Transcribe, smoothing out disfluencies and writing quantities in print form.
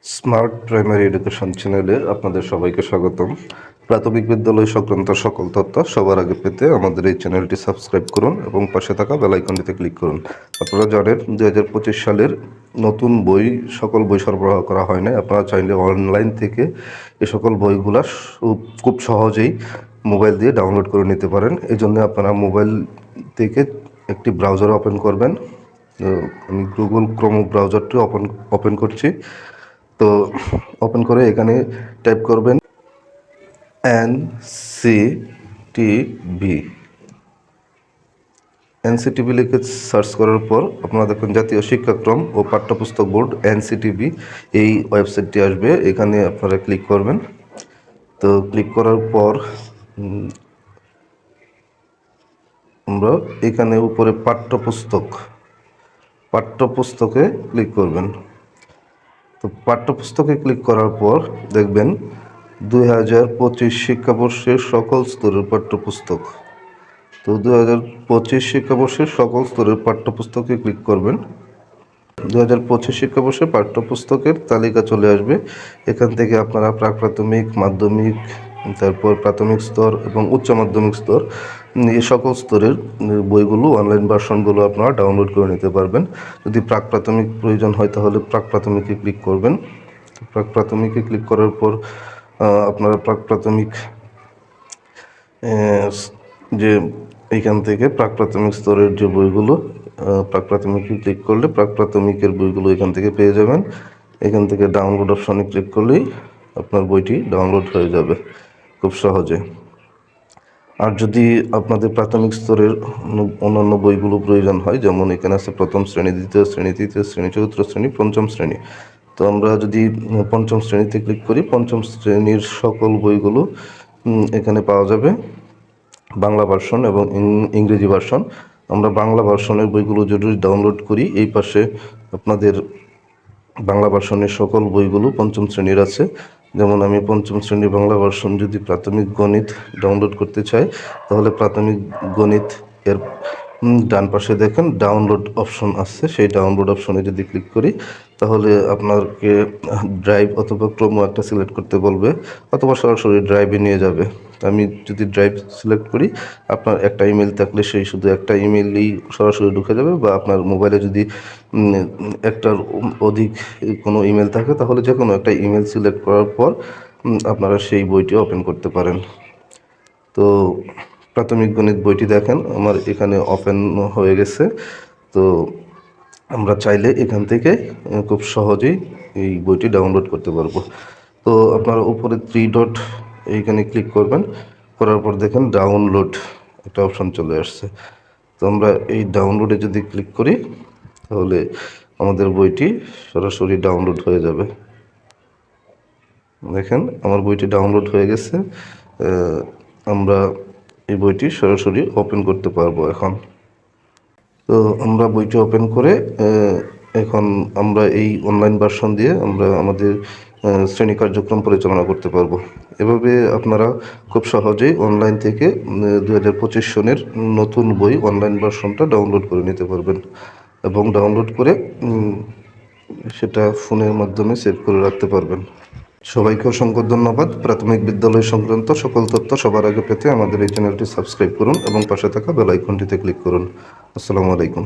Smart primary education চ্যানেলে আপনাদের সবাইকে স্বাগতম। প্রাথমিক বিদ্যালয় সংক্রান্ত সকল তথ্য সবার আগে পেতে আমাদের এই চ্যানেলটি সাবস্ক্রাইব করুন এবং পাশে থাকা বেল আইকনটিতে ক্লিক করুন। আপনারা জানেন 2025 সালের নতুন বই সকল বই সরবরাহ করা হয় না। আপনারা চাইলে অনলাইন থেকে এ সকল বইগুলা খুব সহজেই মোবাইল দিয়ে ডাউনলোড করে নিতে পারেন। এই জন্য আপনারা মোবাইল থেকে একটি ব্রাউজার ওপেন করবেন। আমি গুগল ক্রোম ব্রাউজারটি ওপেন করছি। তো ওপেন করে এখানে টাইপ করবেন এনসিটিভি লিখে সার্চ করার পর আপনারা দেখবেন জাতীয় শিক্ষাক্রম ও পাঠ্যপুস্তক বোর্ড এনসিটিভি এই ওয়েবসাইটটি আসবে। এখানে আপনারা ক্লিক করবেন। তো ক্লিক করার পর আমরা এখানে উপরে পাঠ্যপুস্তকে ক্লিক করবেন। তো পাঠ্যপুস্তকে ক্লিক করার পর দেখবেন 2025 শিক্ষাবর্ষের সকল স্তরের পাঠ্যপুস্তক। তো 2025 শিক্ষাবর্ষের সকল স্তরের পাঠ্যপুস্তকে ক্লিক করবেন। 2025 শিক্ষাবর্ষে পাঠ্যপুস্তকের তালিকা চলে আসবে। এখান থেকে আপনারা প্রাক-প্রাথমিক, মাধ্যমিক, তারপর প্রাথমিক স্তর এবং উচ্চ মাধ্যমিক স্তর এই সকল স্তরের বইগুলো অনলাইন ভার্সনগুলো আপনারা ডাউনলোড করে নিতে পারবেন। যদি প্রাক-প্রাথমিক প্রয়োজন হয় তাহলে প্রাক-প্রাথমিকে ক্লিক করবেন। প্রাক-প্রাথমিকে ক্লিক করার পর আপনারা প্রাক-প্রাথমিক যে এইখান থেকে প্রাক-প্রাথমিক স্তরের যে বইগুলো প্রাক-প্রাথমিকে ক্লিক করলে প্রাক-প্রাথমিকের বইগুলো এখান থেকে পেয়ে যাবেন। এখান থেকে ডাউনলোড অপশনে ক্লিক করলেই আপনার বইটি ডাউনলোড হয়ে যাবে খুব সহজে। আর যদি আপনাদের প্রাথমিক স্তরের অন্যান্য বইগুলো প্রয়োজন হয়, যেমন এখানে আছে প্রথম শ্রেণী, দ্বিতীয় শ্রেণী, তৃতীয় শ্রেণী, চতুর্থ শ্রেণী, পঞ্চম শ্রেণী। তো আমরা যদি পঞ্চম শ্রেণীতে ক্লিক করি, পঞ্চম শ্রেণীর সকল বইগুলো এখানে পাওয়া যাবে, বাংলা ভার্সন এবং ইংরেজি ভার্সন। আমরা বাংলা ভার্সনের বইগুলো যদি ডাউনলোড করি, এই পাশে আপনাদের বাংলা ভার্সনের সকল বইগুলো পঞ্চম শ্রেণীর আছে। যেমন আমি পঞ্চম শ্রেণীর বাংলা ভার্সন যদি প্রাথমিক গণিত ডাউনলোড করতে চাই, তাহলে প্রাথমিক গণিত এর ডান পাশে দেখেন ডাউনলোড অপশন আছে। সেই ডাউনলোড অপশনে যদি ক্লিক করি, তাহলে আপনাকে ড্রাইভ অথবা ক্রোমো একটা সিলেক্ট করতে বলবে, অথবা সরাসরি ড্রাইভে নিয়ে যাবে। আমি যদি ড্রাইভ সিলেক্ট করি, আপনার একটা ইমেল থাকলে সেই শুধু একটা ইমেলই সরাসরি ঢুকে যাবে, বা আপনার মোবাইলে যদি একটার অধিক কোনো ইমেল থাকে, তাহলে যে কোনো একটা ইমেল সিলেক্ট করার পর আপনারা সেই বইটি ওপেন করতে পারেন। তো প্রাথমিক গণিত বইটি দেখেন আমার এখানে ওপেন হয়ে গেছে। তো আমরা চাইলে এখান থেকে খুব সহজেই এই বইটি ডাউনলোড করতে পারবো। তো আপনারা উপরে 3 ডট এইখানে ক্লিক করবেন, করার পর দেখেন ডাউনলোড একটা অপশন চলে আসছে। তো আমরা এই ডাউনলোডে যদি ক্লিক করি, তাহলে আমাদের বইটি সরাসরি ডাউনলোড হয়ে যাবে। দেখেন আমার বইটি ডাউনলোড হয়ে গেছে। আমরা এই বইটি সরাসরি ওপেন করতে পারবো এখন। তো আমরা বইটি ওপেন করে এখন আমরা এই অনলাইন ভার্সন দিয়ে আমরা আমাদের শ্রেণী কার্যক্রম পরিচালনা করতে পারবো। এভাবে আপনারা খুব সহজেই অনলাইন থেকে 2025 সনের নতুন বই অনলাইন ভার্সনটা ডাউনলোড করে নিতে পারবেন, এবং ডাউনলোড করে সেটা ফোনের মাধ্যমে সেভ করে রাখতে পারবেন। সবাইকে অসংখ্য ধন্যবাদ। প্রাথমিক বিদ্যালয় সংক্রান্ত সকল তথ্য সবার আগে পেতে আমাদের এই চ্যানেলটি সাবস্ক্রাইব করুন এবং পাশে থাকা বেল আইকনটিতে ক্লিক করুন। আসসালামু আলাইকুম।